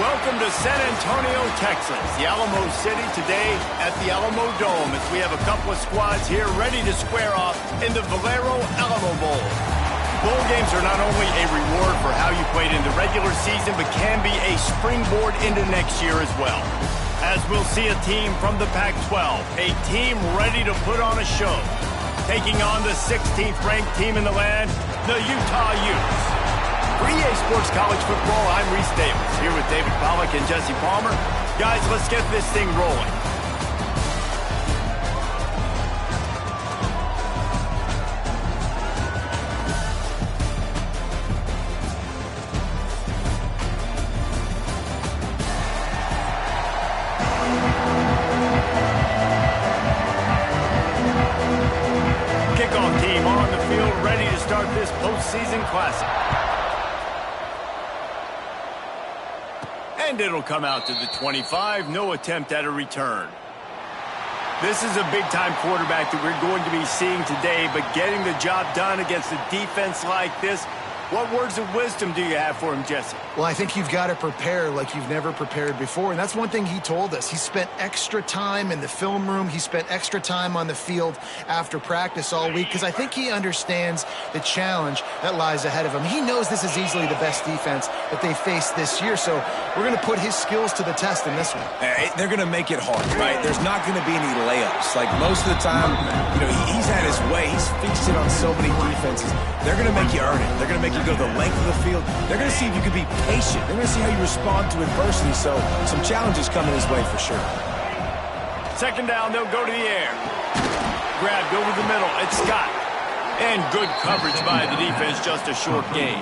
Welcome to San Antonio, Texas, the Alamo City today at the Alamo Dome as we have a couple of squads here ready to square off in the Valero Alamo Bowl. Bowl games are not only a reward for how you played in the regular season, but can be a springboard into next year as well. As we'll see a team from the Pac-12, a team ready to put on a show, taking on the 16th ranked team in the land, the Utah Utes. For EA Sports College Football, I'm Reese Davis, here with David Pollack and Jesse Palmer. Guys, let's get this thing rolling. Kickoff team on the field, ready to start this postseason classic. And it'll come out to the 25. No attempt at a return. This is a big-time quarterback that we're going to be seeing today, but getting the job done against a defense like this, what words of wisdom do you have for him, Jesse? Well, I think you've got to prepare like you've never prepared before, and that's one thing he told us. He spent extra time in the film room. He spent extra time on the field after practice all week because I think he understands the challenge that lies ahead of him. He knows this is easily the best defense that they face this year, so we're going to put his skills to the test in this one. They're going to make it hard, right? There's not going to be any layups. Like most of the time, he's had his way. He's feasted on so many defenses. They're going to make you earn it. They're going to make you go the length of the field. They're going to see if you can be patient. They're going to see how you respond to adversity. So some challenges coming his way for sure. Second down, they'll go to the air. Grabbed over the middle. It's Scott. And good coverage by the defense, just a short gain.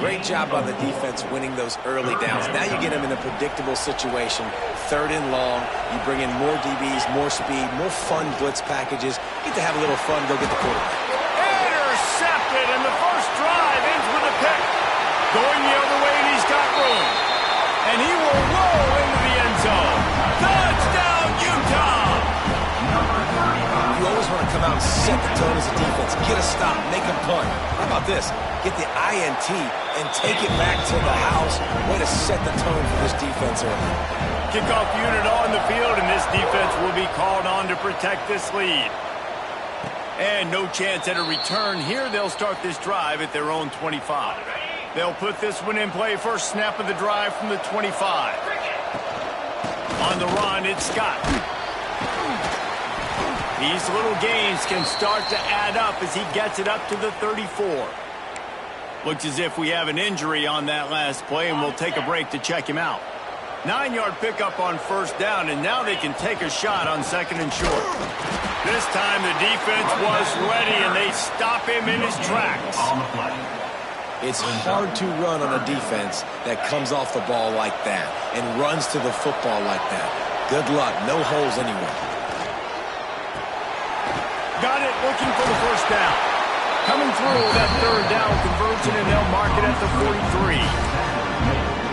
Great job by the defense winning those early downs. Now you get them in a predictable situation. Third and long. You bring in more DBs, more speed, more fun blitz packages. Get to have a little fun, go get the quarterback. Intercepted, and the first drive ends with a pick. Going the other way, and he's got room. And he will roll into the end zone. Touchdown, Utah! You always want to come out and set the tone as a defense. Get a stop, make a punt. How about this? Get the INT and take it back to the house. Way to set the tone for this defense early. Kickoff unit on the field, and this defense will be called on to protect this lead. And no chance at a return here. They'll start this drive at their own 25. They'll put this one in play. First snap of the drive from the 25. On the run, it's Scott. These little gains can start to add up as he gets it up to the 34. Looks as if we have an injury on that last play, and we'll take a break to check him out. 9-yard pickup on first down, and now they can take a shot on second and short. This time the defense was ready, and they stop him in his tracks. It's hard to run on a defense that comes off the ball like that and runs to the football like that. Good luck. No holes anywhere. Got it, looking for the first down. Coming through that third down conversion, and they'll mark it at the 43.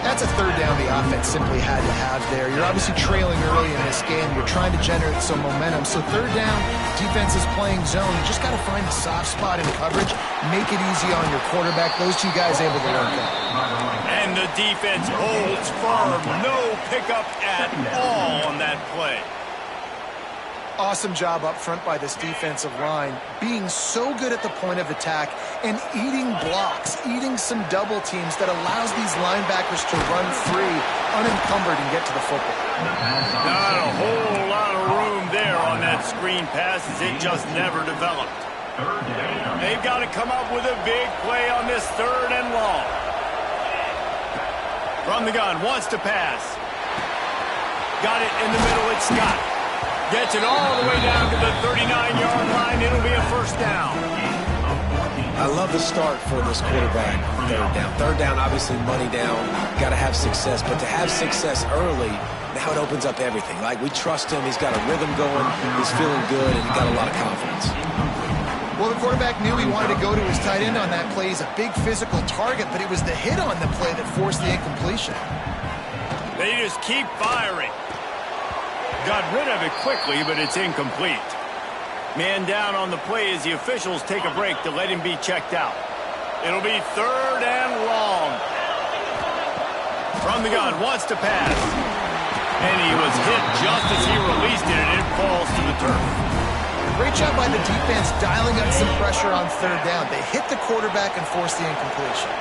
That's a third down the offense simply had to have there. You're obviously trailing early in this game. You're trying to generate some momentum. So third down, defense is playing zone. You just got to find a soft spot in coverage, make it easy on your quarterback. Those two guys able to work out. And the defense holds firm. No pickup at all on that play. Awesome job up front by this defensive line, being so good at the point of attack and eating blocks, eating some double teams that allows these linebackers to run free, unencumbered, and get to the football. Not a whole lot of room there on that screen pass as it just never developed. They've got to come up with a big play on this third and long. From the gun, wants to pass. Got it in the middle, it's Scott. Gets it all the way down to the 39-yard line. It'll be a first down. I love the start for this quarterback. Third down. Third down, obviously money down. Got to have success. But to have success early, now it opens up everything. Like, we trust him. He's got a rhythm going. He's feeling good, and he got a lot of confidence. Well, the quarterback knew he wanted to go to his tight end on that play. He's a big physical target, but it was the hit on the play that forced the incompletion. They just keep firing. Got rid of it quickly, but it's incomplete. Man down on the play as the officials take a break to let him be checked out. It'll be third and long. From the gun, wants to pass. And he was hit just as he released it, and it falls to the turf. Great job by the defense dialing up some pressure on third down. They hit the quarterback and forced the incompletion.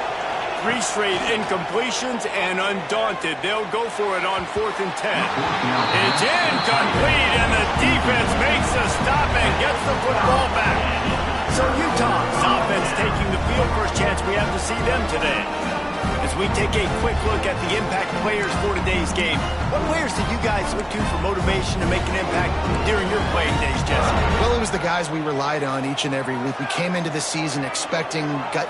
3 straight incompletions, and undaunted, they'll go for it on 4th and 10. It's incomplete, and the defense makes a stop and gets the football back. So Utah's offense taking the field. First chance we have to see them today. As we take a quick look at the impact players for today's game, what players did you guys look to for motivation to make an impact during your playing days, Jesse? Well, it was the guys we relied on each and every week. We came into the season expecting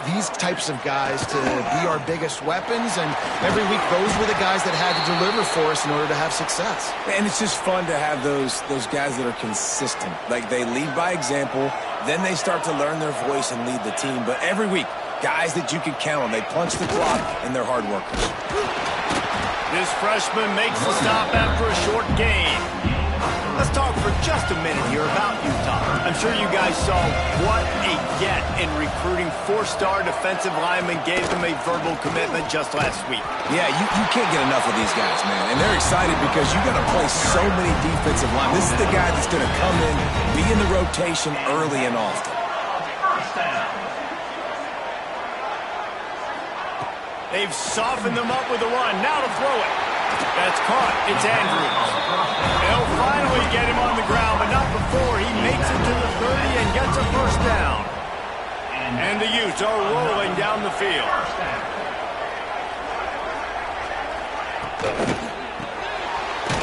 these types of guys to be our biggest weapons, and every week those were the guys that had to deliver for us in order to have success. And it's just fun to have those guys that are consistent. Like, they lead by example, then they start to learn their voice and lead the team. But every week, guys that you can count on. They punch the clock, and they're hard workers. This freshman makes the stop after a short gain. Let's talk for just a minute here about Utah. I'm sure you guys saw what a get in recruiting 4-star defensive linemen gave them a verbal commitment just last week. Yeah, you can't get enough of these guys, man. And they're excited because you got to play so many defensive linemen. This is the guy that's going to come in, be in the rotation early and often. They've softened them up with a run. Now to throw it. That's caught. It's Andrews. They'll finally get him on the ground, but not before he makes it to the 30 and gets a first down. And the Utes are rolling down the field.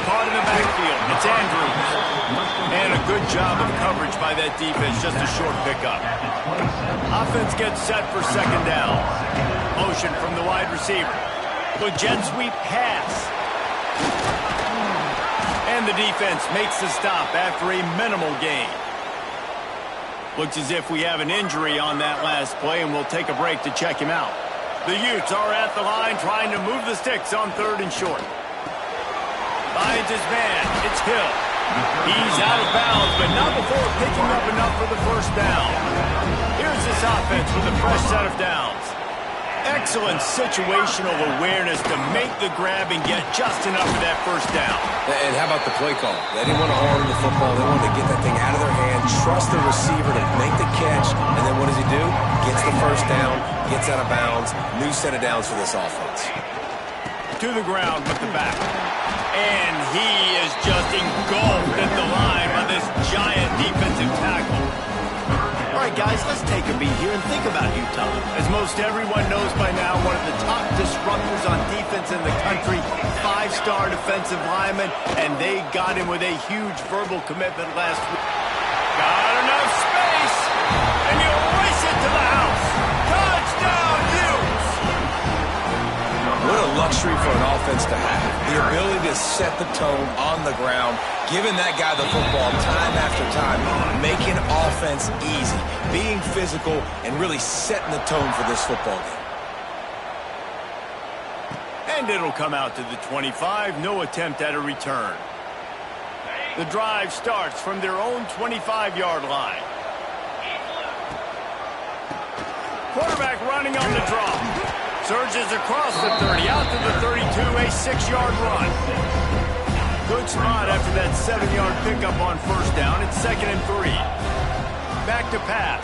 Caught in the backfield. It's Andrews. And a good job of coverage by that defense. Just a short pickup. Offense gets set for second down. Motion from the wide receiver. The jet sweep pass. And the defense makes the stop after a minimal gain. Looks as if we have an injury on that last play, and we'll take a break to check him out. The Utes are at the line trying to move the sticks on 3rd and short. Finds his man. It's Hill. He's out of bounds, but not before picking up enough for the first down. Here's this offense with a fresh set of downs. Excellent situational awareness to make the grab and get just enough of that first down. And how about the play call? They didn't want to harm the football. They wanted to get that thing out of their hand, trust the receiver to make the catch, and then what does he do? Gets the first down, gets out of bounds. New set of downs for this offense. To the ground with the back. And he is just engulfed at the line by this giant defensive tackle. All right, guys, let's take a beat here and think about Utah. As most everyone knows by now, one of the top disruptors on defense in the country, 5-star defensive lineman, and they got him with a huge verbal commitment last week. Got enough space, and he'll race it to the house. Touchdown, Utes! What a luxury for an offense to have. The ability to set the tone on the ground, giving that guy the football time after time, making offense easy, being physical, and really setting the tone for this football game. And it'll come out to the 25. No attempt at a return. The drive starts from their own 25-yard line. Quarterback running on the draw. Surges across the 30, out to the 32, a 6-yard run. Good spot after that 7-yard pickup on first down. It's 2nd and 3. Back to pass.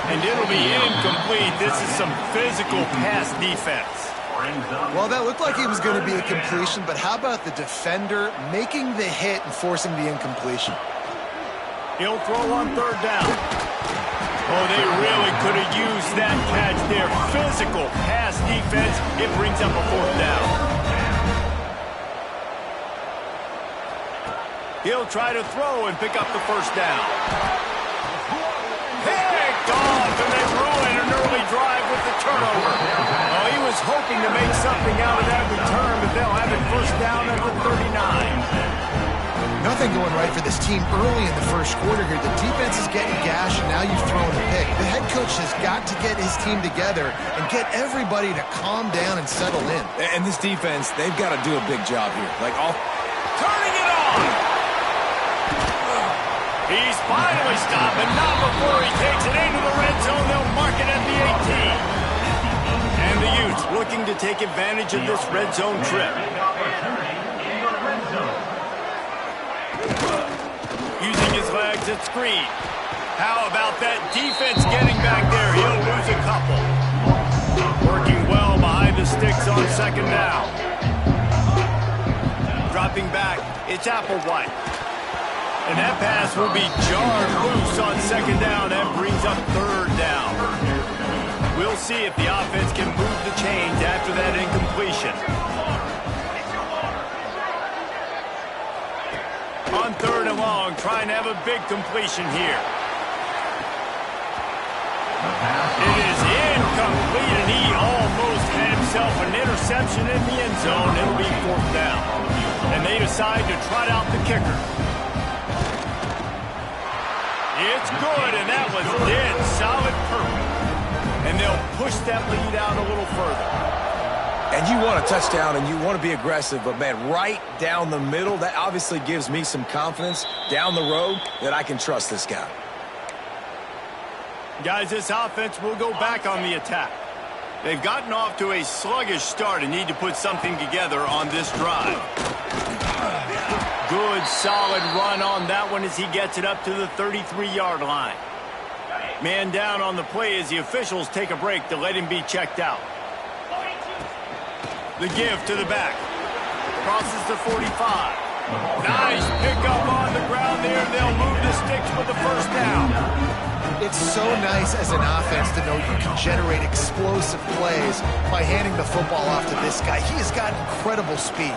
And it'll be incomplete. This is some physical pass defense. Well, that looked like it was going to be a completion, but how about the defender making the hit and forcing the incompletion? He'll throw on 3rd down. Oh, they really could have used that catch there. Physical pass defense. It brings up a 4th down. He'll try to throw and pick up the first down. Picked off, and they ruin an early drive with the turnover. Oh, he was hoping to make something out of that return, but they'll have it first down at the 39. Nothing going right for this team early in the first quarter here. The defense is getting gashed, and now you've thrown a pick. The head coach has got to get his team together and get everybody to calm down and settle in. And this defense, they've got to do a big job here. Turning it on! He's finally stopped, but not before he takes it into the red zone. They'll mark it at the 18. And the Utes look looking to take advantage of this red zone trip. Using his legs at screen. How about that defense getting back there? He'll lose a couple. Working well behind the sticks on second down. Dropping back, it's Applewhite. And that pass will be jarred loose on second down. That brings up third down. We'll see if the offense can move the chains after that incompletion. On third and long, trying to have a big completion here. It is incomplete, and he almost had himself an interception in the end zone. It'll be fourth down. And they decide to trot out the kicker. It's good, and that was dead solid perfect. And they'll push that lead out a little further. And you want a touchdown, and you want to be aggressive, but, man, right down the middle, that obviously gives me some confidence down the road that I can trust this guy. Guys, this offense will go back on the attack. They've gotten off to a sluggish start and need to put something together on this drive. Good, solid run on that one as he gets it up to the 33-yard line. Man down on the play as the officials take a break to let him be checked out. The give to the back. Crosses the 45. Nice pickup on the ground there. They'll move the sticks with the first down. It's so nice as an offense to know you can generate explosive plays by handing the football off to this guy. He has got incredible speed.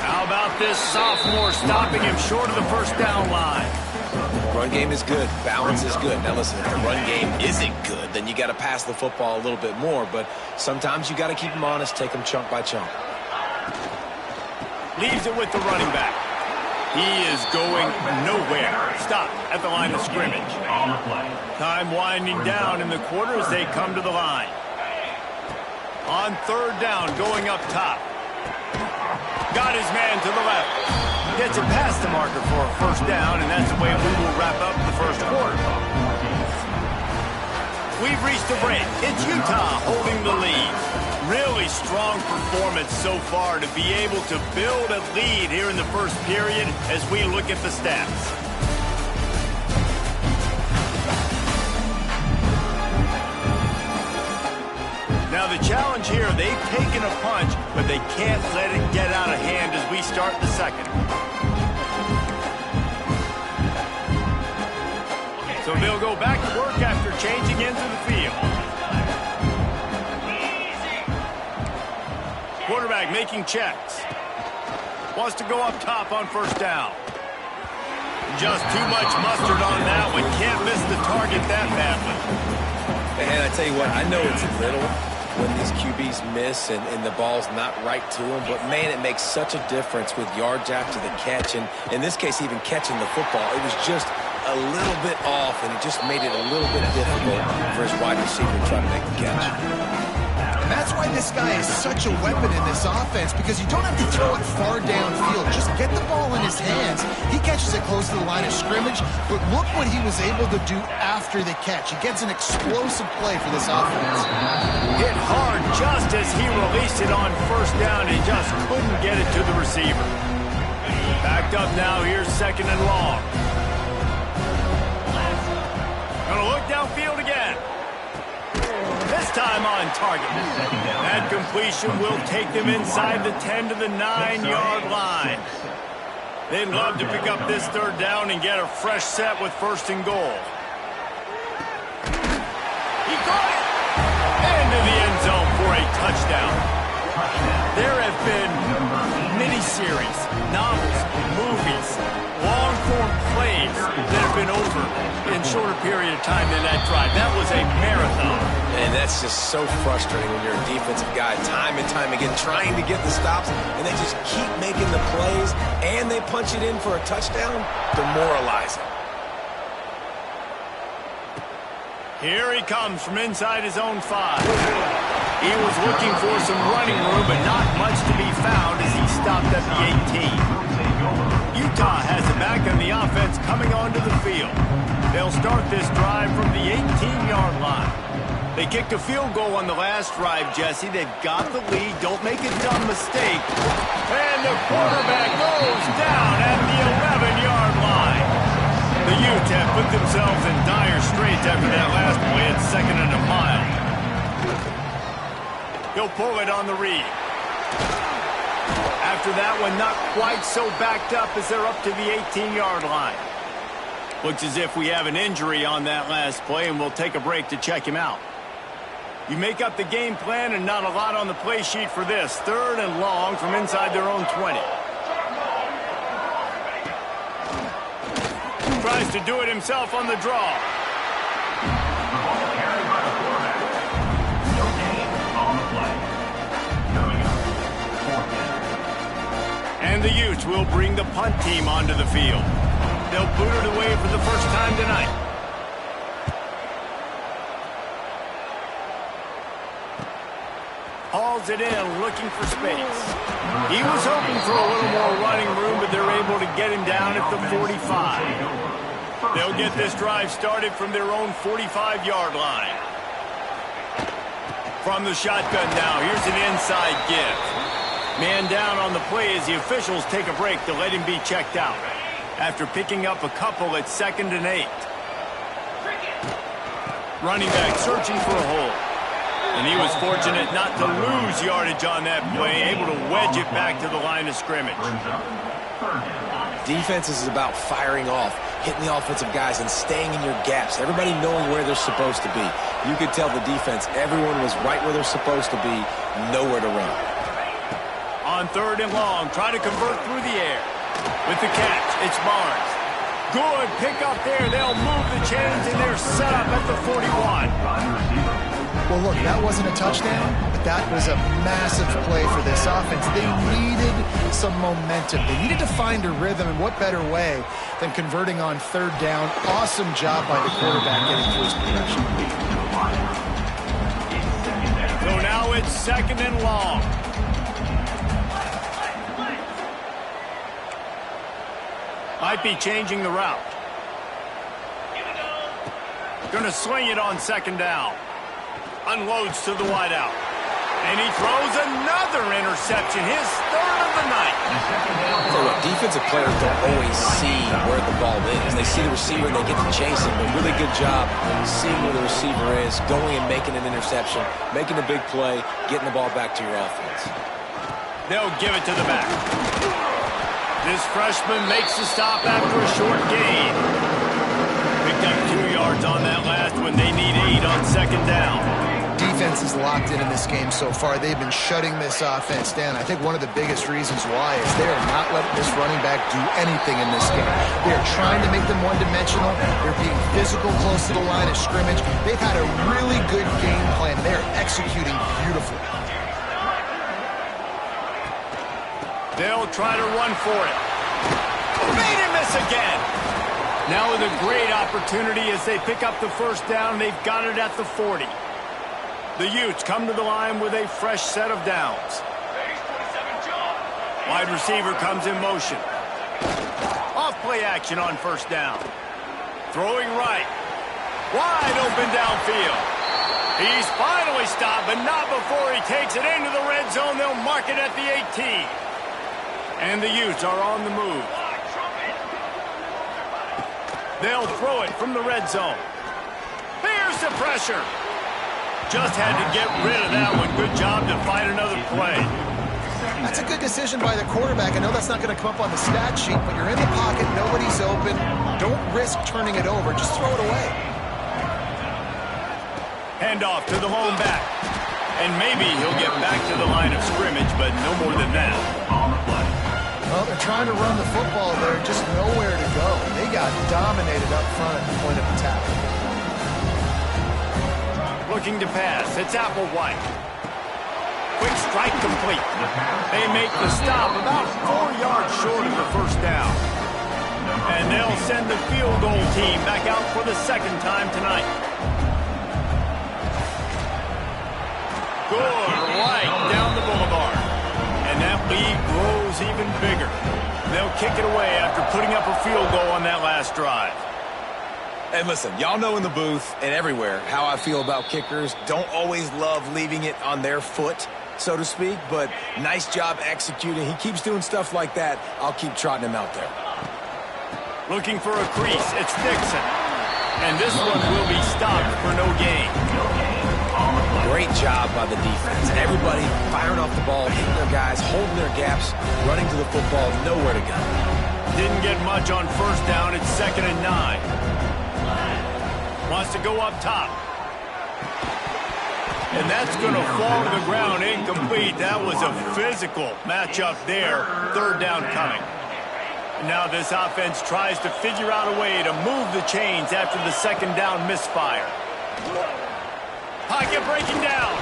How about this sophomore stopping him short of the first down line? Run game is good. Balance is good. Now, listen, if the run game isn't good, then you got to pass the football a little bit more. But sometimes you got to keep them honest, take them chunk by chunk. Leaves it with the running back. He is going nowhere. Stop at the line of scrimmage. Time winding down in the quarter as they come to the line. On third down, going up top. Got his man to the left. Gets it past the marker for a first down, and that's the way we will wrap up the first quarter. We've reached a break. It's Utah holding the lead. Really strong performance so far to be able to build a lead here in the first period as we look at the stats. Now the challenge here, they've taken a punch, but they can't let it get out of hand as we start the second. So they'll go back to work after changing into the field. Quarterback making checks. Wants to go up top on first down. Just too much mustard on that one. Can't miss the target that badly. And I tell you what, I know it's little when these QBs miss and the ball's not right to them, but, man, it makes such a difference with yards after the catch. And in this case, even catching the football, it was just a little bit off, and it just made it a little bit difficult for his wide receiver to try to make the catch. And that's why this guy is such a weapon in this offense, because you don't have to throw it far downfield. Just get the ball in his hands. He catches it close to the line of scrimmage, but look what he was able to do after the catch. He gets an explosive play for this offense. Hit hard just as he released it on first down. He just couldn't get it to the receiver. Backed up now. Here's second and long. Gonna look downfield again. This time on target. That completion will take them inside the 10 to the 9-yard line. They'd love to pick up this third down and get a fresh set with first and goal. He got it! Into the end zone for a touchdown. There have been mini-series, novels, movies, long-form plays that have been over in shorter period of time than that drive. That was a marathon. And that's just so frustrating when you're a defensive guy, time and time again, trying to get the stops, and they just keep making the plays, and they punch it in for a touchdown. Demoralizing. Here he comes from inside his own 5. He was looking for some running room, but not much to be found as he stopped at the 18. Utah has it back on the offense coming onto the field. They'll start this drive from the 18-yard line. They kicked a field goal on the last drive, Jesse. They've got the lead. Don't make a dumb mistake. And the quarterback goes down at the 11-yard line. The Utes have put themselves in dire straits after that last play at 2nd and a mile. He'll pull it on the read. After that one, not quite so backed up as they're up to the 18-yard line. Looks as if we have an injury on that last play, and we'll take a break to check him out. You make up the game plan, and not a lot on the play sheet for this. 3rd and long from inside their own 20. Tries to do it himself on the draw. And the Utes will bring the punt team onto the field. They'll boot it away for the first time tonight. Hauls it in, looking for space. He was hoping for a little more running room, but they're able to get him down at the 45. They'll get this drive started from their own 45-yard line. From the shotgun now, here's an inside give. Man down on the play as the officials take a break to let him be checked out. After picking up a couple at 2nd and 8. Running back searching for a hole. And he was fortunate not to lose yardage on that play, able to wedge it back to the line of scrimmage. Defense is about firing off, hitting the offensive guys and staying in your gaps. Everybody knowing where they're supposed to be. You could tell the defense, everyone was right where they're supposed to be, nowhere to run. On 3rd and long, try to convert through the air. With the catch, it's Barnes. Good pick up there. They'll move the chains, and they're set up at the 41. Well, look, that wasn't a touchdown, but that was a massive play for this offense. They needed some momentum. They needed to find a rhythm, and what better way than converting on 3rd down. Awesome job by the quarterback getting through his progression. So now it's 2nd and long. Might be changing the route. Gonna sling it on 2nd down. Unloads to the wideout. And he throws another interception, his 3rd of the night. So what, defensive players don't always see where the ball is. They see the receiver and they get to chase him. But really good job seeing where the receiver is, going and making an interception, making a big play, getting the ball back to your offense. They'll give it to the back. This freshman makes the stop after a short gain. Picked up 2 yards on that last one. They need 8 on 2nd down. Defense is locked in this game so far. They've been shutting this offense down. I think one of the biggest reasons why is they are not letting this running back do anything in this game. They are trying to make them one-dimensional. They're being physical close to the line of scrimmage. They've had a really good game plan. They're executing beautifully. They'll try to run for it. Made him miss again. Now with a great opportunity as they pick up the 1st down. They've got it at the 40. The Utes come to the line with a fresh set of downs. Wide receiver comes in motion. Off play action on 1st down. Throwing right. Wide open downfield. He's finally stopped, but not before he takes it into the red zone. They'll mark it at the 18. And the Utes are on the move. They'll throw it from the red zone. Here's the pressure. Just had to get rid of that one. Good job to find another play. That's a good decision by the quarterback. I know that's not going to come up on the stat sheet, but you're in the pocket, nobody's open. Don't risk turning it over. Just throw it away. Handoff to the lone back. And maybe he'll get back to the line of scrimmage, but no more than that. Well, they're trying to run the football there, just nowhere to go. They got dominated up front at the point of attack. Looking to pass. It's Applewhite. Quick strike complete. They make the stop about 4 yards short of the 1st down. And they'll send the field goal team back out for the 2nd time tonight. Good right down the boulevard. And that lead grows even bigger. They'll kick it away after putting up a field goal on that last drive. And listen, y'all know in the booth and everywhere how I feel about kickers. Don't always love leaving it on their foot, so to speak, but nice job executing. He keeps doing stuff like that. I'll keep trotting him out there. Looking for a crease. It's Dixon. And this one will be stopped for no gain. Great job by the defense. Everybody firing off the ball, hitting their guys, holding their gaps, running to the football, nowhere to go. Didn't get much on first down. It's 2nd and 9. Wants to go up top. And that's going to fall to the ground incomplete. That was a physical matchup there. 3rd down coming. Now this offense tries to figure out a way to move the chains after the 2nd down misfire. Pocket breaking down.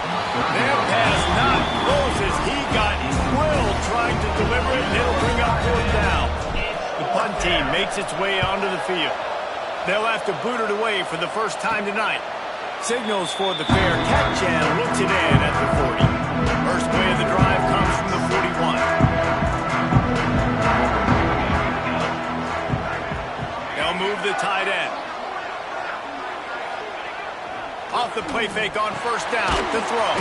Their pass not close as he got drilled trying to deliver it, and it'll bring up 4th down. The punt team makes its way onto the field. They'll have to boot it away for the first time tonight. Signals for the fair catch and looks it in at the 40. First play of the drive comes from the 41. They'll move the tight end. Off the play fake on first down. The throw.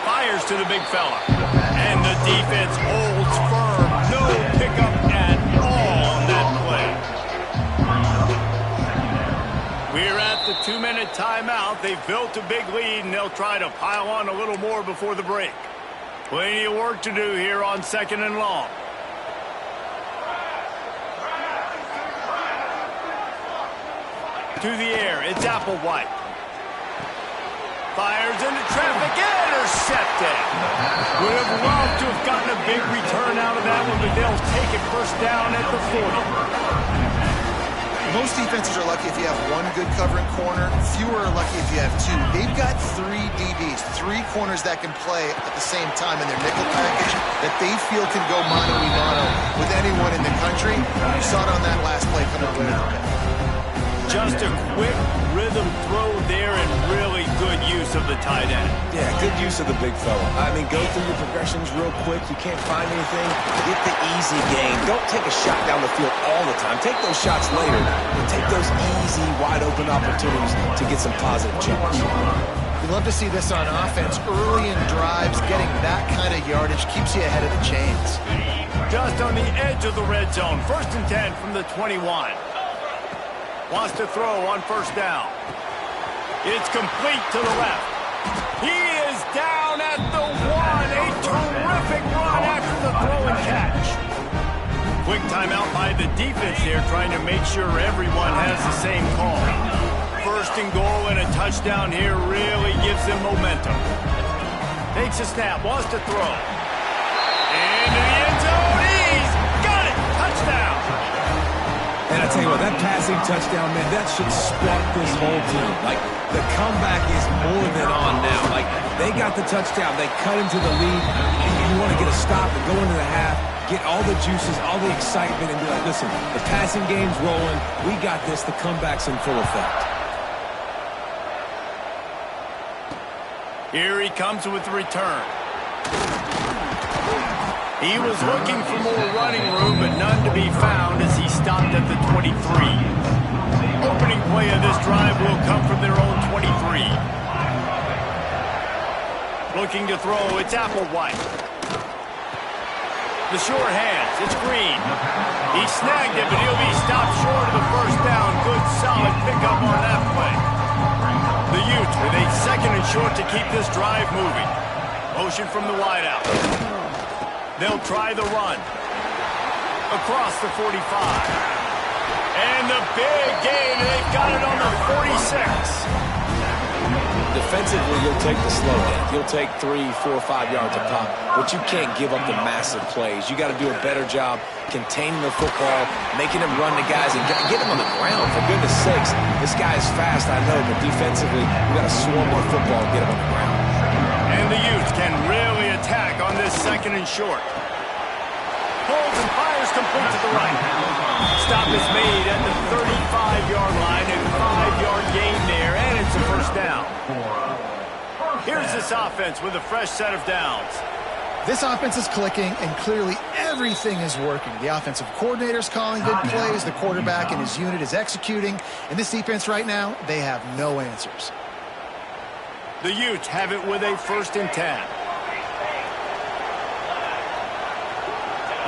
Fires to the big fella. And the defense holds firm. No pickup at all on that play. We're at the 2-minute timeout. They've built a big lead, and they'll try to pile on a little more before the break. Plenty of work to do here on 2nd and long. To the air, it's Applewhite. Fires into traffic, intercepted. Would have loved to have gotten a big return out of that one, but they'll take it first down at the 40. Most defenses are lucky if you have one good covering corner. Fewer are lucky if you have two. They've got 3 DBs, 3 corners that can play at the same time in their nickel package that they feel can go mano-a-mano with anyone in the country. You saw it on that last play coming away from it. Just a quick rhythm throw there and really good use of the tight end. Yeah, good use of the big fella. I mean, go through your progressions real quick. You can't find anything. Get the easy gain. Don't take a shot down the field all the time. Take those shots later, but take those easy, wide-open opportunities to get some positive change. You love to see this on offense. Early in drives, getting that kind of yardage keeps you ahead of the chains. Just on the edge of the red zone. 1st and 10 from the 21. Wants to throw on first down. It's complete to the left. He is down at the 1. A terrific run after the throw and catch. Quick timeout by the defense there, trying to make sure everyone has the same call. 1st and goal and a touchdown here really gives them momentum. Takes a snap, wants to throw. Into the end zone. He's got it. Touchdown. And I tell you what, that passing touchdown, man, that should spark this whole team. Like, the comeback is more than on now. Like, they got the touchdown. They cut into the lead. You want to get a stop and go into the half, get all the juices, all the excitement, and be like, listen, the passing game's rolling. We got this. The comeback's in full effect. Here he comes with the return. He was looking for more running room, but none to be found as he stopped at the 23. Opening play of this drive will come from their own 23. Looking to throw, it's Applewhite. The short hands, it's Green. He snagged it, but he'll be stopped short of the first down. Good, solid pickup on that play. The Utes with a 2nd and short to keep this drive moving. Motion from the wideout. They'll try the run. Across the 45. And the big gain, and they've got it on the 46. Defensively, you'll take the slow game. You'll take 3, 4, 5 yards a pop, but you can't give up the massive plays. You got to do a better job containing the football, making them run the guys, and get them on the ground. For goodness sakes, this guy is fast, I know, but defensively, you got to swarm the football and get him on the ground. And the Utes can really attack on this 2nd and short. Pulls and fires complete to the right. Stop is made at the 35-yard line, and 5-yard gain there, and it's a first down. Here's this offense with a fresh set of downs. This offense is clicking, and clearly everything is working. The offensive coordinator's calling good plays. The quarterback and his unit is executing. And this defense right now, they have no answers. The Utes have it with a 1st and 10.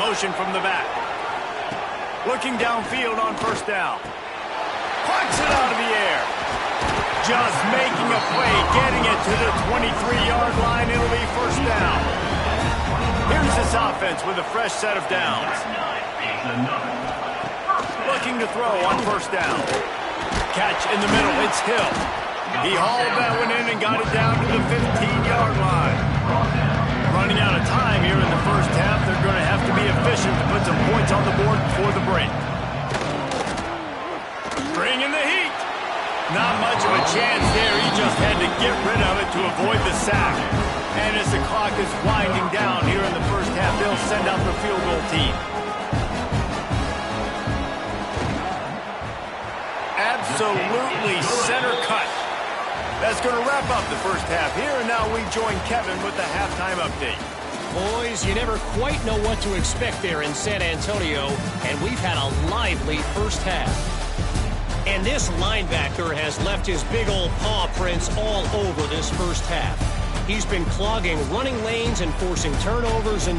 Motion from the back. Looking downfield on 1st down. Punts it out of the air. Just making a play, getting it to the 23-yard line. It'll be 1st down. Here's this offense with a fresh set of downs. Looking to throw on 1st down. Catch in the middle. It's Hill. He hauled that one in and got it down to the 15-yard line. Running out of time here in the 1st half. They're going to have to be efficient to put some points on the board before the break. Bringing the heat. Not much of a chance there. He just had to get rid of it to avoid the sack. And as the clock is winding down here in the 1st half, they'll send out the field goal team. Absolutely center cut. That's going to wrap up the 1st half here, and now we join Kevin with the halftime update. Boys, you never quite know what to expect there in San Antonio, and we've had a lively 1st half. And this linebacker has left his big old paw prints all over this 1st half. He's been clogging running lanes and forcing turnovers, and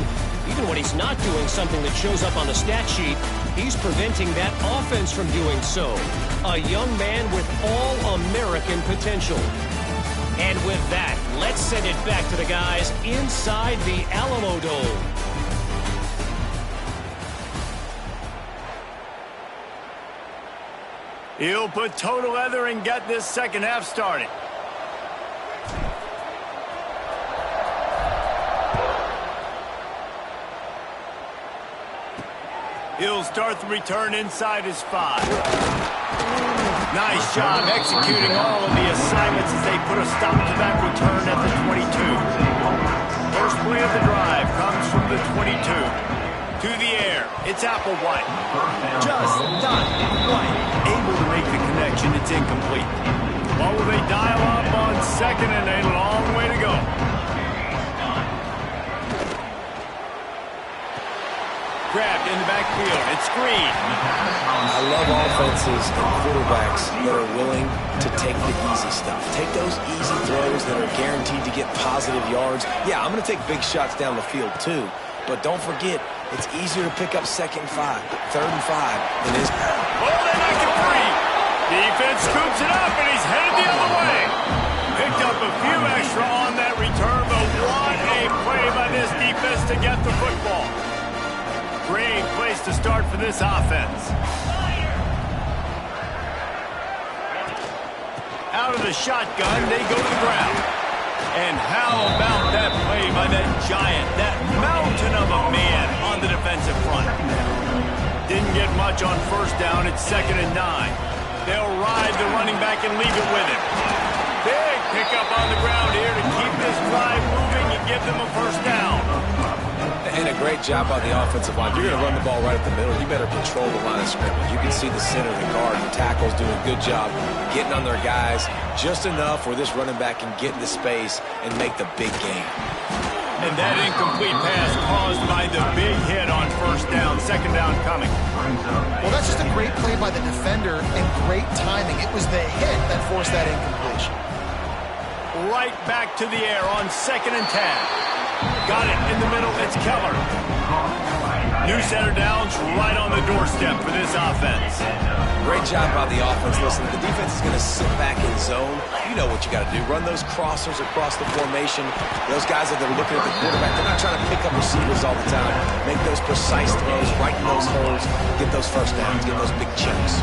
even when he's not doing something that shows up on the stat sheet, he's preventing that offense from doing so. A young man with all-American potential. And with that, let's send it back to the guys inside the Alamo Dome. He'll put toe to leather and get this 2nd half started. He'll start the return inside his 5. Nice job executing all of the assignments as they put a stop to that return at the 22. First play of the drive comes from the 22. To the air, it's Applewhite. Just not quite able to make the connection. It's incomplete. What will they dial up on 2nd and a long way to go? Grabbed in the backfield. It's Green. I love offenses and quarterbacks that are willing to take the easy stuff. Take those easy throws that are guaranteed to get positive yards. Yeah, I'm going to take big shots down the field too. But don't forget, it's easier to pick up 2nd and 5, 3rd and 5 than it is. Oh, they make it free. Defense scoops it up, and he's headed the other way. Picked up a few extra on that return, but what a play by this defense to get the football. Great place to start for this offense. Out of the shotgun, they go to the ground. And how about that play by that giant, that mountain of a man on the defensive front? Didn't get much on 1st down. It's 2nd and 9. They'll ride the running back and leave it with him. Big pickup on the ground here to keep this drive moving and give them a 1st down. And a great job by the offensive line. You're going to run the ball right up the middle. You better control the line of scrimmage. You can see the center, the guard, the tackles doing a good job getting on their guys just enough where this running back can get into space and make the big game. And that incomplete pass caused by the big hit on 1st down, 2nd down coming. Well, that's just a great play by the defender and great timing. It was the hit that forced that incompletion. Right back to the air on 2nd and 10. Got it in the middle. It's Keller. New center downs right on the doorstep for this offense. Great job by the offense. Listen, the defense is going to sit back in zone. You know what you got to do. Run those crossers across the formation. Those guys that are looking at the quarterback, they're not trying to pick up receivers all the time. Make those precise throws, right in those holes, get those 1st downs, get those big chunks.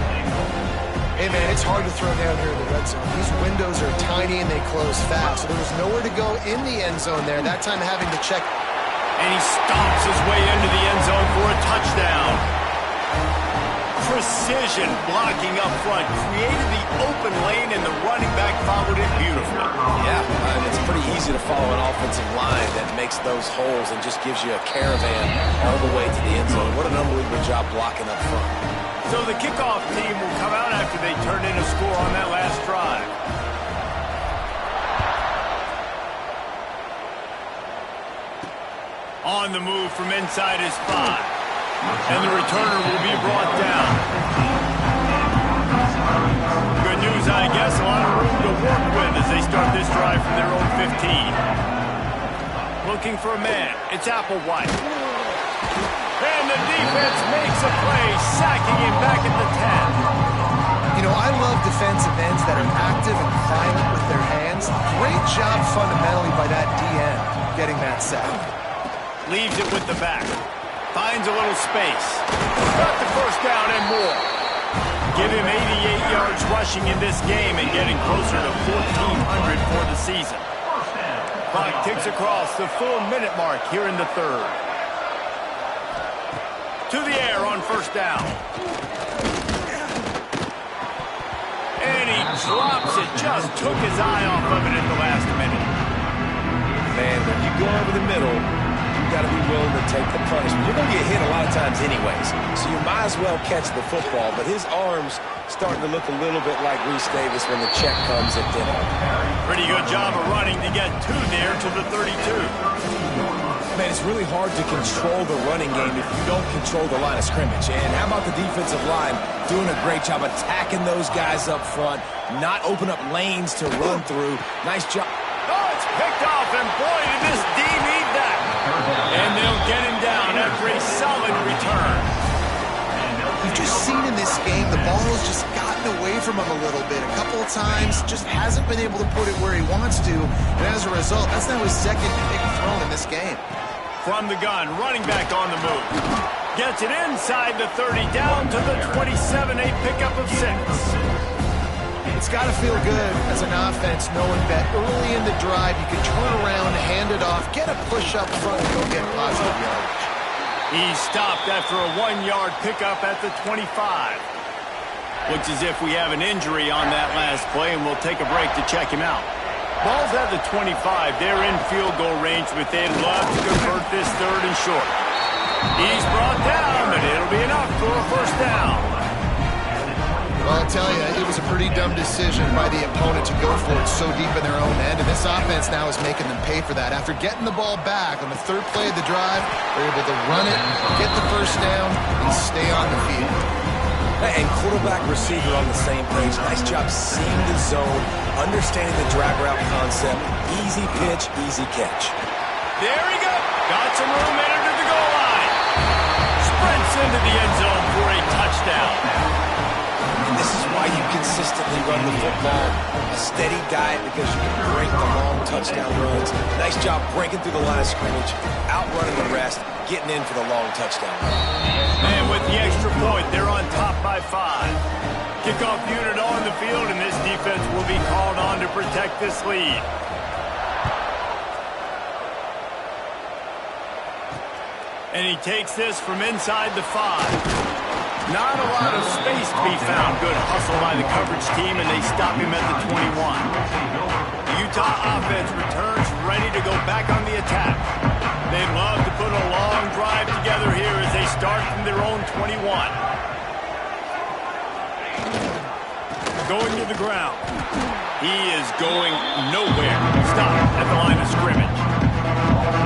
Hey, man, it's hard to throw down here in the red zone. These windows are tiny and they close fast, so there was nowhere to go in the end zone there. That time having to check. And he stomps his way into the end zone for a touchdown. Precision blocking up front. Created the open lane, and the running back followed it beautifully. Yeah, it's pretty easy to follow an offensive line that makes those holes and just gives you a caravan all the way to the end zone. What an unbelievable job blocking up front. So the kickoff team will come out after they turn in a score on that last drive. On the move from inside his 5. And the returner will be brought down. Good news, I guess. A lot of room to work with as they start this drive from their own 15. Looking for a man. It's Applewhite. And the defense makes a play, sacking him back at the 10. You know, I love defensive ends that are active and violent with their hands. Great job fundamentally by that DN getting that sack. Leaves it with the back. Finds a little space. Got the first down and more. Give him 88 yards rushing in this game and getting closer to 1,400 for the season. Clock ticks across the full minute mark here in the third. To the air on first down. And he drops it. Just took his eye off of it in the last minute. Man, when you go over the middle, you got to be willing to take the punishment. You're going to get hit a lot of times anyways, so you might as well catch the football. But his arms starting to look a little bit like Reese Davis when the check comes at dinner. Pretty good job of running to get to there to the 32. Man, it's really hard to control the running game if you don't control the line of scrimmage. And how about the defensive line doing a great job attacking those guys up front, not open up lanes to run through. Nice job. Oh, it's picked off, and boy, did this D need that. And they'll get him down after a solid return. We've just seen in this game the ball has just gotten away from him a little bit. A couple of times, just hasn't been able to put it where he wants to. And as a result, that's now his second big throw in this game. From the gun, running back on the move. Gets it inside the 30, down to the 27, a pickup of 6. It's got to feel good as an offense knowing that early in the drive you can turn around, hand it off, get a push up front, and go get positive yardage. He's stopped after a 1-yard pickup at the 25. Looks as if we have an injury on that last play, and we'll take a break to check him out. Ball's at the 25. They're in field goal range, but they'd love to convert this third and short. He's brought down, but it'll be enough for a first down. Well, I'll tell you, it was a pretty dumb decision by the opponent to go for it so deep in their own end, and this offense now is making them pay for that. After getting the ball back on the third play of the drive, they're able to run it, get the first down, and stay on the field. And quarterback receiver on the same page. Nice job seeing the zone, understanding the drag route concept. Easy pitch, easy catch. There he goes. Got some room, entered to the goal line. Sprints into the end zone for a touchdown. And this is why you consistently run the football. A steady diet because you can break the long touchdown runs. Nice job breaking through the line of scrimmage, outrunning the rest, getting in for the long touchdown. And with the extra point, they're on top by 5. Kickoff unit on the field, and this defense will be called on to protect this lead. And he takes this from inside the 5. Not a lot of space to be found. Good hustle by the coverage team, and they stop him at the 21. The Utah offense returns ready to go back on the attack. They'd love to put a long drive together here as they start from their own 21. Going to the ground. He is going nowhere. Stop at the line of scrimmage.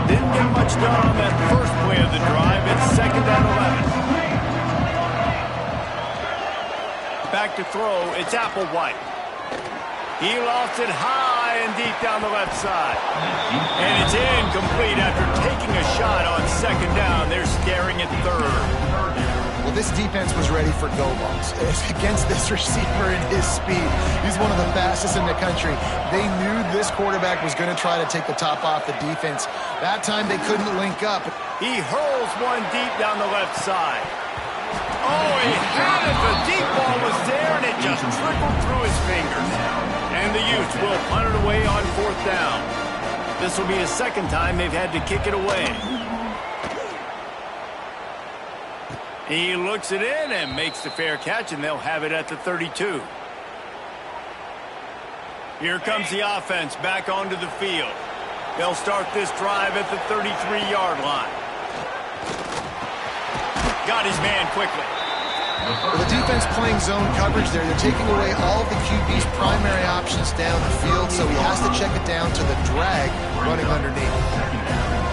Didn't get much done on that first play of the drive. It's 2nd and 11. Back to throw. It's Applewhite. He lost it high and deep down the left side. And it's incomplete after taking a shot on 2nd down. They're staring at 3rd. Well, this defense was ready for go balls. Against this receiver and his speed, he's one of the fastest in the country. They knew this quarterback was going to try to take the top off the defense. That time they couldn't link up. He hurls one deep down the left side. Oh, he had it. The deep ball was there, and it just trickled through his fingers. And the Utes will punt it away on 4th down. This will be a 2nd time they've had to kick it away. He looks it in and makes the fair catch, and they'll have it at the 32. Here comes the offense back onto the field. They'll start this drive at the 33-yard line. Got his man quickly. Well, the defense playing zone coverage there. They're taking away all of the QB's primary options down the field, so he has to check it down to the drag running underneath.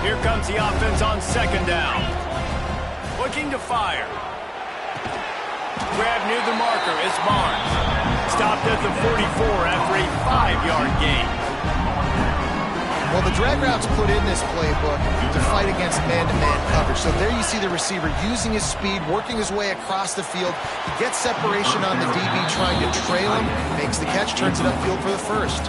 Here comes the offense on second down. Looking to fire. Grab near the marker. It's Barnes. Stopped at the 44 after a 5-yard gain. Well, the drag route's put in this playbook to fight against man-to-man coverage. So there you see the receiver using his speed, working his way across the field. He gets separation on the DB, trying to trail him, makes the catch, turns it upfield for the first.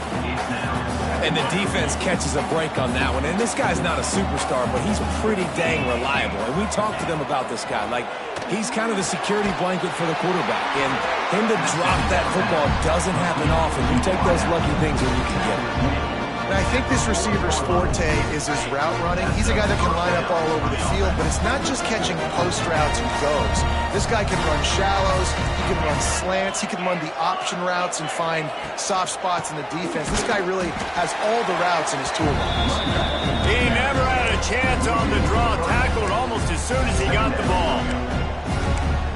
And the defense catches a break on that one. And this guy's not a superstar, but he's pretty dang reliable. And we talked to them about this guy. Like, he's kind of the security blanket for the quarterback. And him to drop that football doesn't happen often. You take those lucky things when you can get it. And I think this receiver's forte is his route running. He's a guy that can line up all over the field, but it's not just catching post routes and goes. This guy can run shallows, he can run slants, he can run the option routes and find soft spots in the defense. This guy really has all the routes in his toolbox. He never had a chance on the draw, tackled almost as soon as he got the ball.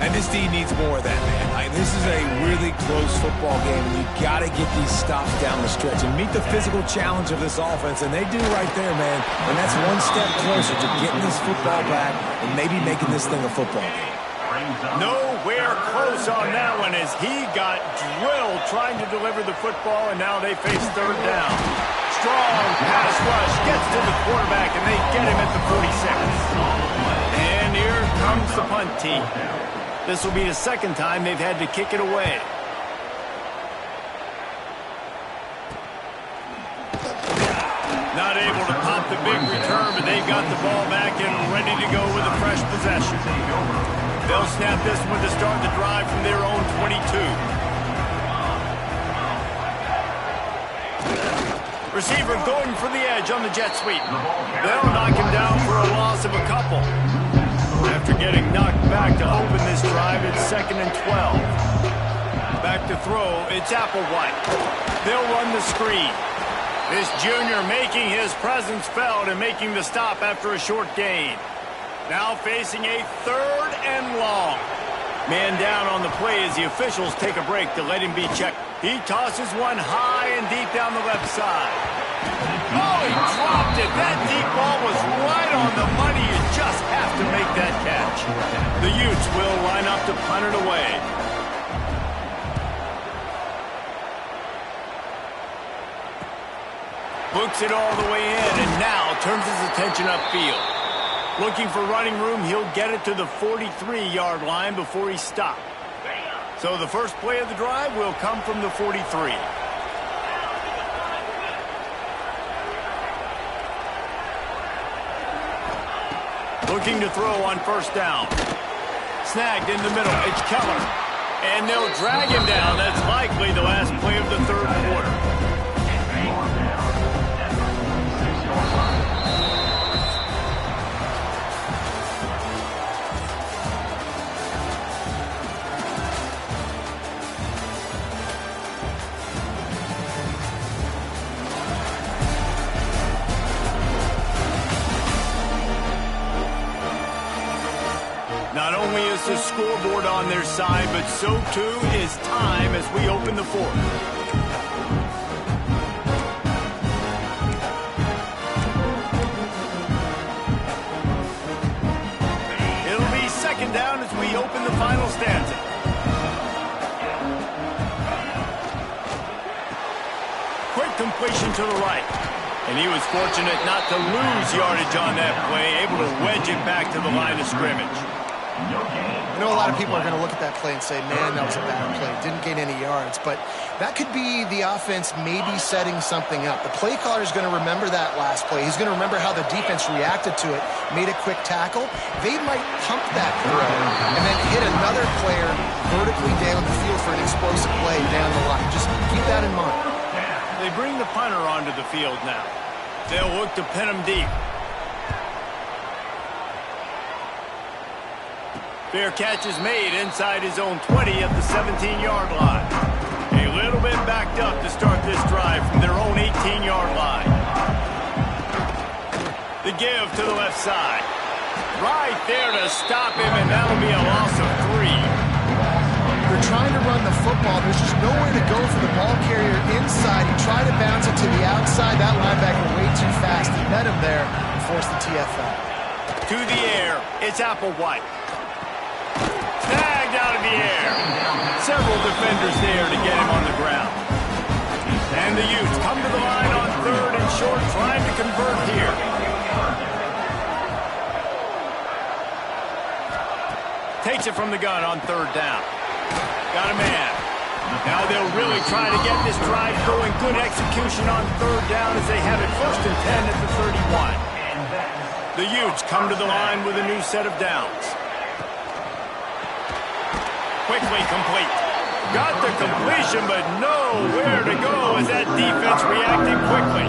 And this D needs more of that, man. This is a really close football game, and you got to get these stops down the stretch and meet the physical challenge of this offense, and they do right there, man. And that's one step closer to getting this football back and maybe making this thing a football game. Nowhere close on that one as he got drilled trying to deliver the football, and now they face third down. Strong pass rush gets to the quarterback, and they get him at the 46. And here comes the punt team. This will be the second time they've had to kick it away. Not able to pop the big return, but they've got the ball back and ready to go with a fresh possession. They'll snap this one to start the drive from their own 22. Receiver going for the edge on the jet sweep. They'll knock him down for a loss of a couple. After getting knocked back to open this drive, it's 2nd and 12. Back to throw, it's Applewhite. They'll run the screen. This junior making his presence felt and making the stop after a short gain. Now facing a 3rd and long. Man down on the play as the officials take a break to let him be checked. He tosses one high and deep down the left side. Oh, he dropped it. That deep ball was right on the money. You just have to make that catch. The Utes will line up to punt it away. Books it all the way in and now turns his attention upfield. Looking for running room, he'll get it to the 43-yard line before he stopped. So the first play of the drive will come from the 43. Looking to throw on first down. Snagged in the middle. It's Keller. And they'll drag him down. That's likely the last play of the third quarter. Not only is the scoreboard on their side, but so too is time as we open the fourth. It'll be 2nd down as we open the final stanza. Quick completion to the right. And he was fortunate not to lose yardage on that play, able to wedge it back to the line of scrimmage. I know a lot of people are going to look at that play and say, man, that was a bad play. Didn't gain any yards. But that could be the offense maybe setting something up. The play caller is going to remember that last play. He's going to remember how the defense reacted to it, made a quick tackle. They might pump that throw and then hit another player vertically down the field for an explosive play down the line. Just keep that in mind. They bring the punter onto the field now. They'll look to pin him deep. Fair catch is made inside his own 20 at the 17-yard line. A little bit backed up to start this drive from their own 18-yard line. The give to the left side. Right there to stop him, and that'll be a loss of 3. They're trying to run the football. There's just nowhere to go for the ball carrier inside. He tried to bounce it to the outside. That linebacker way too fast. He met him there. force the TFL. To the air, it's Applewhite. Tagged out of the air. Several defenders there to get him on the ground. And the Utes come to the line on 3rd and short, trying to convert here. Takes it from the gun on 3rd down. Got a man. Now they'll really try to get this drive going. Good execution on 3rd down as they have it 1st and 10 at the 31. The Utes come to the line with a new set of downs. Quickly complete. Got the completion, but nowhere to go as that defense reacted quickly.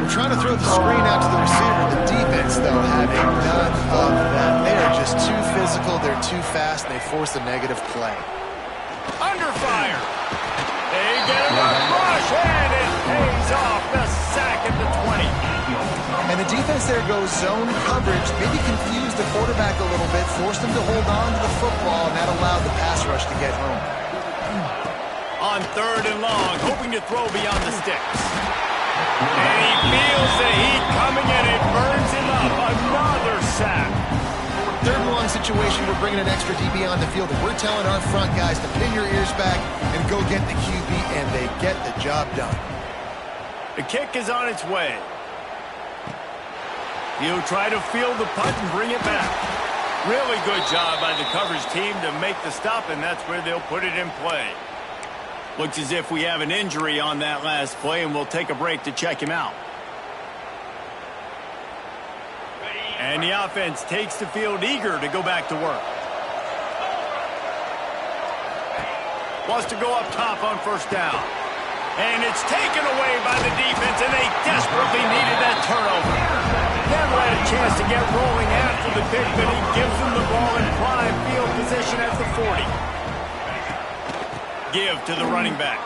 We're trying to throw the screen out to the receiver. The defense, though, having none of that. They are just too physical. They're too fast. They force a negative play. Under fire. They get him a rush, and it pays off. The sack at the 20. And the defense there goes zone coverage, maybe confused the quarterback a little bit, forced him to hold on to the football, and that allowed the pass rush to get home. On 3rd and long, hoping to throw beyond the sticks. And he feels the heat coming, and it burns him up. Another sack. 3rd and long situation, we're bringing an extra DB on the field, and we're telling our front guys to pin your ears back and go get the QB, and they get the job done. The kick is on its way. He'll try to field the punt and bring it back. Really good job by the coverage team to make the stop, and that's where they'll put it in play. Looks as if we have an injury on that last play, and we'll take a break to check him out. And the offense takes the field eager to go back to work. Wants to go up top on 1st down. And it's taken away by the defense, and they desperately needed that turnover. Never had a chance to get rolling after the pick, but he gives them the ball in prime field position at the 40. Give to the running back.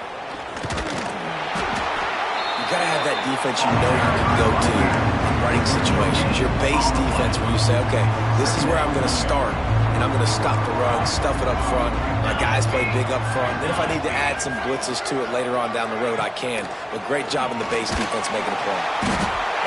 You got to have that defense you know you can go to in running situations. Your base defense where you say, okay, this is where I'm going to start, and I'm going to stop the run, stuff it up front. My guys play big up front. Then if I need to add some blitzes to it later on down the road, I can. But great job in the base defense making a play.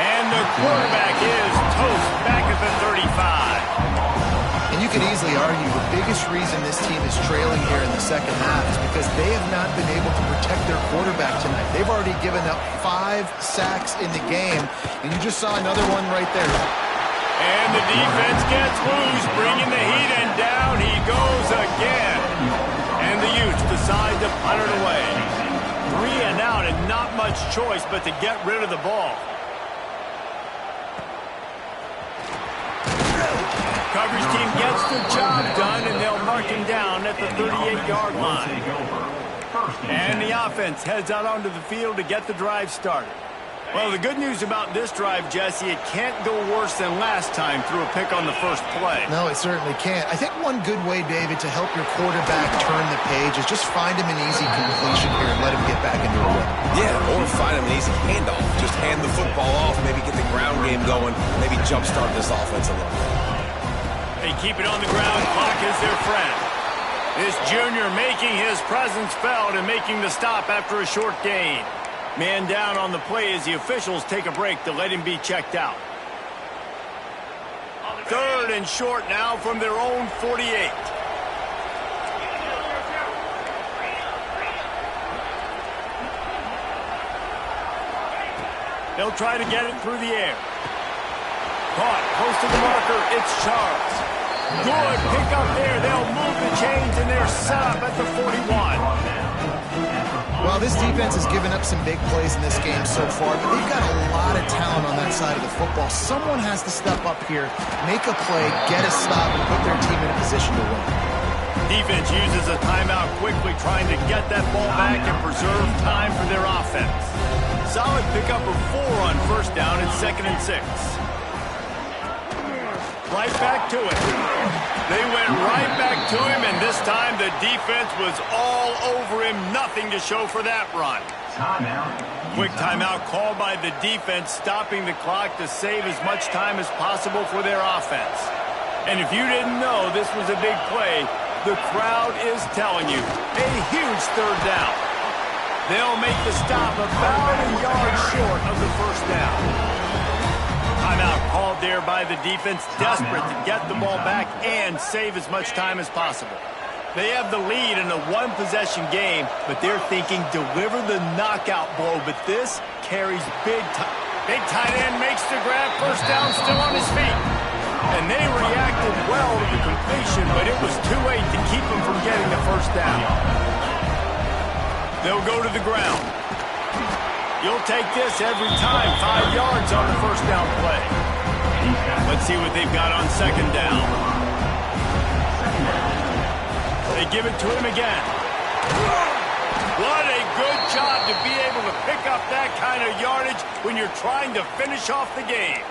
And the quarterback is toast back at the 35. And you could easily argue the biggest reason this team is trailing here in the 2nd half is because they have not been able to protect their quarterback tonight. They've already given up 5 sacks in the game, and you just saw another one right there. And the defense gets loose, bringing the heat, and down he goes again. And the Utes decide to punt it away. 3 and out, and not much choice but to get rid of the ball. Coverage team gets the job done, and they'll mark him down at the 38-yard line. And the offense heads out onto the field to get the drive started. Well, the good news about this drive, Jesse, it can't go worse than last time through a pick on the 1st play. No, it certainly can't. I think one good way, David, to help your quarterback turn the page is just find him an easy completion here and let him get back into a rhythm. Yeah, or find him an easy handoff. Just hand the football off, maybe get the ground game going, maybe jumpstart this offense a little bit. They keep it on the ground. Clock is their friend. This junior making his presence felt and making the stop after a short gain. Man down on the play as the officials take a break to let him be checked out. 3rd and short now from their own 48. They'll try to get it through the air. Caught close to the marker. It's Charles. Good pick up there. They'll move the chains, and they're set up at the 41. Well, this defense has given up some big plays in this game so far, but they've got a lot of talent on that side of the football. Someone has to step up here, make a play, get a stop, and put their team in a position to win. Defense uses a timeout quickly, trying to get that ball back and preserve time for their offense. Solid pickup of 4 on 1st down and 2nd and 6. Right back to it. They went right back to him, and this time the defense was all over him. Nothing to show for that run. Quick timeout called by the defense, stopping the clock to save as much time as possible for their offense. And if you didn't know this was a big play, the crowd is telling you. A huge 3rd down. They'll make the stop about a yard short of the 1st down. there by the defense, desperate to get the ball back and save as much time as possible. They have the lead in a one-possession game, but they're thinking deliver the knockout blow. But this carries big time. Big tight end makes the grab. First down, still on his feet. And they reacted well to the completion, but it was too late to keep them from getting the first down. They'll go to the ground. You'll take this every time. 5 yards on the first down play. Let's see what they've got on second down. They give it to him again. What a good job to be able to pick up that kind of yardage when you're trying to finish off the game.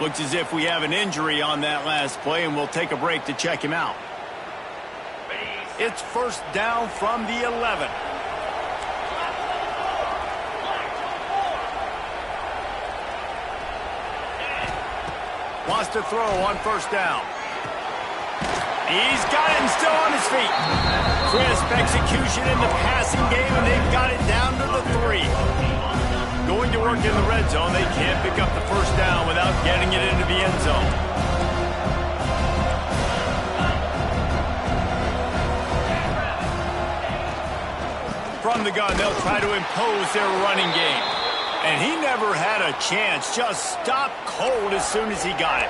Looks as if we have an injury on that last play, and we'll take a break to check him out. It's first down from the 11. Wants to throw on first down. He's got it and still on his feet. Crisp execution in the passing game, and they've got it down to the 3. Going to work in the red zone, they can't pick up the first down without getting it into the end zone. From the gun, they'll try to impose their running game. And he never had a chance, just stopped cold as soon as he got it.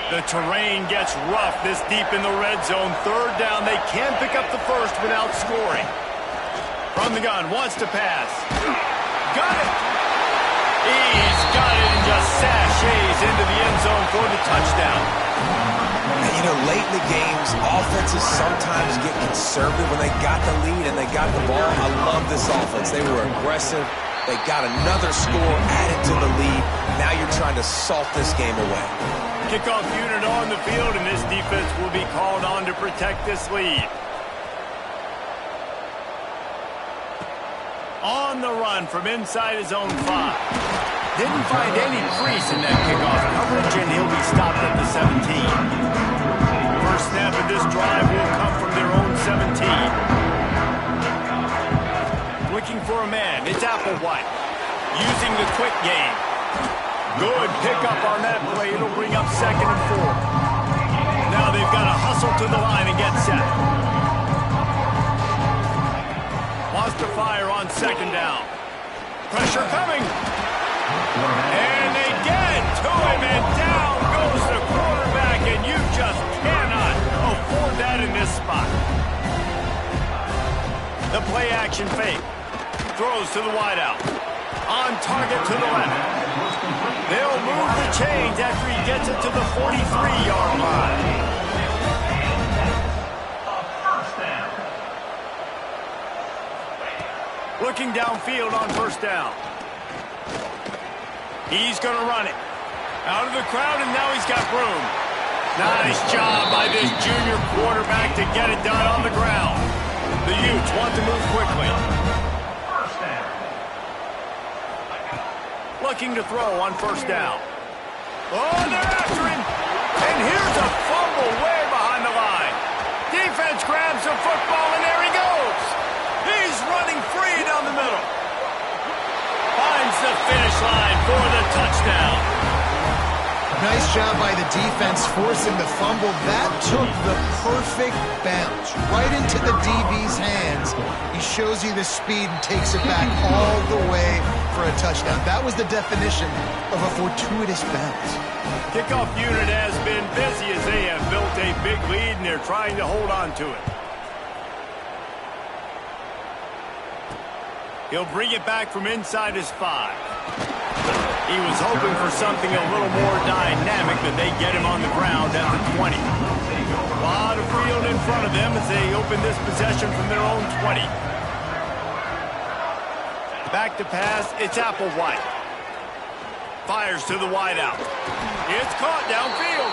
The terrain gets rough this deep in the red zone. Third down, they can't pick up the first without scoring. From the gun, wants to pass. Got it! He's got it and just sashays into the end zone for the touchdown. And, you know, late in the games, offenses sometimes get conservative when they got the lead and they got the ball. I love this offense. They were aggressive. They got another score added to the lead. Now you're trying to salt this game away. Kickoff unit on the field, and this defense will be called on to protect this lead. On the run from inside his own 5. Didn't find any crease in that kickoff coverage, and he'll be stopped at the 17. First snap of this drive will come from their own 17. Looking for a man, it's Applewhite. Using the quick game. Good pickup on that play. It'll bring up second and 4. Now they've got to hustle to the line and get set. Wants to fire on second down. Pressure coming. And they get it to him, and down goes the quarterback, and you just cannot afford that in this spot. The play action fake. Throws to the wideout. On target to the left. They'll move the chains after he gets it to the 43-yard line. Looking downfield on first down. He's going to run it. Out of the crowd, and now he's got room. Nice job by this junior quarterback to get it done on the ground. The Utes want to move quickly. Looking to throw on first down. Oh, they're after him. And here's a fumble way behind the line. Defense grabs the football, and there he goes. He's running free down the middle. Finds the finish line for the touchdown. Nice job by the defense forcing the fumble. That took the perfect bounce right into the DB's hands. He shows you the speed and takes it back all the way for a touchdown. That was the definition of a fortuitous bounce. Kickoff unit has been busy as they have built a big lead, and they're trying to hold on to it. He'll bring it back from inside his 5. He was hoping for something a little more dynamic, but they get him on the ground at the 20. A lot of field in front of them as they open this possession from their own 20. Back to pass, it's Applewhite. Fires to the wideout. It's caught downfield.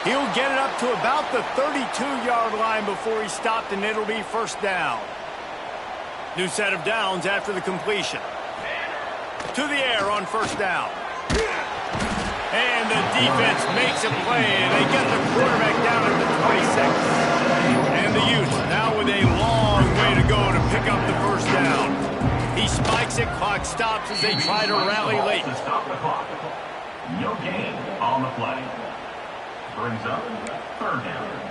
He'll get it up to about the 32-yard line before he stopped, and it'll be first down. New set of downs after the completion. To the air on first down. And the defense makes a play, and they get the quarterback down at the 26. And the Utes now with a long way to go to pick up the first down. He spikes it, clock stops as they try to rally late. To stop the clock. No gain on the play. Brings up third down.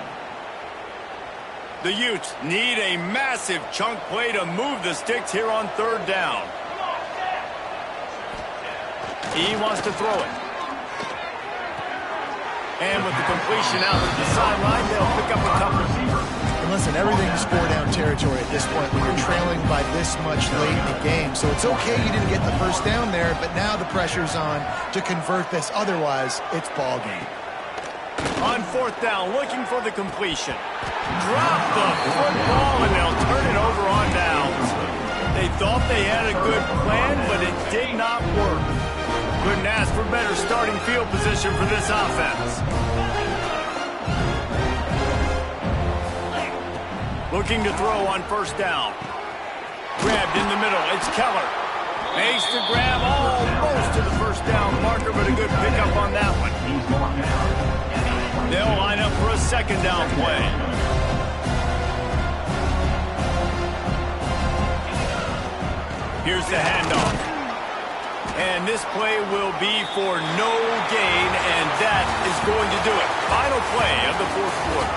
The Utes need a massive chunk play to move the sticks here on third down. He wants to throw it. And with the completion out to the sideline, they'll pick up a couple. And listen, everything's four-down territory at this point when you're trailing by this much late in the game. So it's okay you didn't get the first down there, but now the pressure's on to convert this. Otherwise, it's ball game. On fourth down, looking for the completion. Drop the football, and they'll turn it over on downs. They thought they had a good plan, but it did not work. Couldn't ask for better starting field position for this offense. Looking to throw on first down. Grabbed in the middle. It's Keller. Makes the grab almost to the first down marker, but a good pickup on that one. They'll line up for a second down play. Here's the handoff. And this play will be for no gain, and that is going to do it. Final play of the fourth quarter.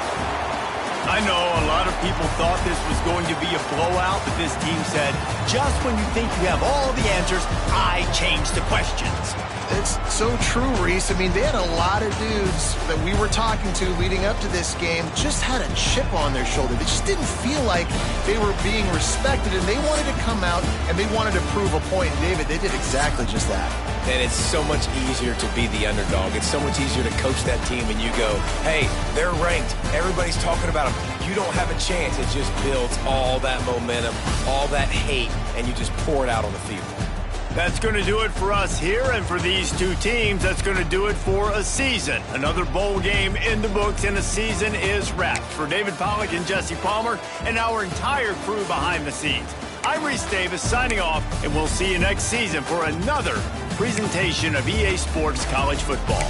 I know a lot of people thought this was going to be a blowout, but this team said, just when you think you have all the answers, I change the questions. It's so true, Reese. I mean, they had a lot of dudes that we were talking to leading up to this game just had a chip on their shoulder. They just didn't feel like they were being respected, and they wanted to come out and they wanted to prove a point. David, they did exactly just that. And it's so much easier to be the underdog. It's so much easier to coach that team and you go, hey, they're ranked. Everybody's talking about them. You don't have a chance. It just builds all that momentum, all that hate, and you just pour it out on the field. That's going to do it for us here, and for these two teams, that's going to do it for a season. Another bowl game in the books, and a season is wrapped. For David Pollack and Jesse Palmer, and our entire crew behind the scenes, I'm Reese Davis signing off, and we'll see you next season for another presentation of EA Sports College Football.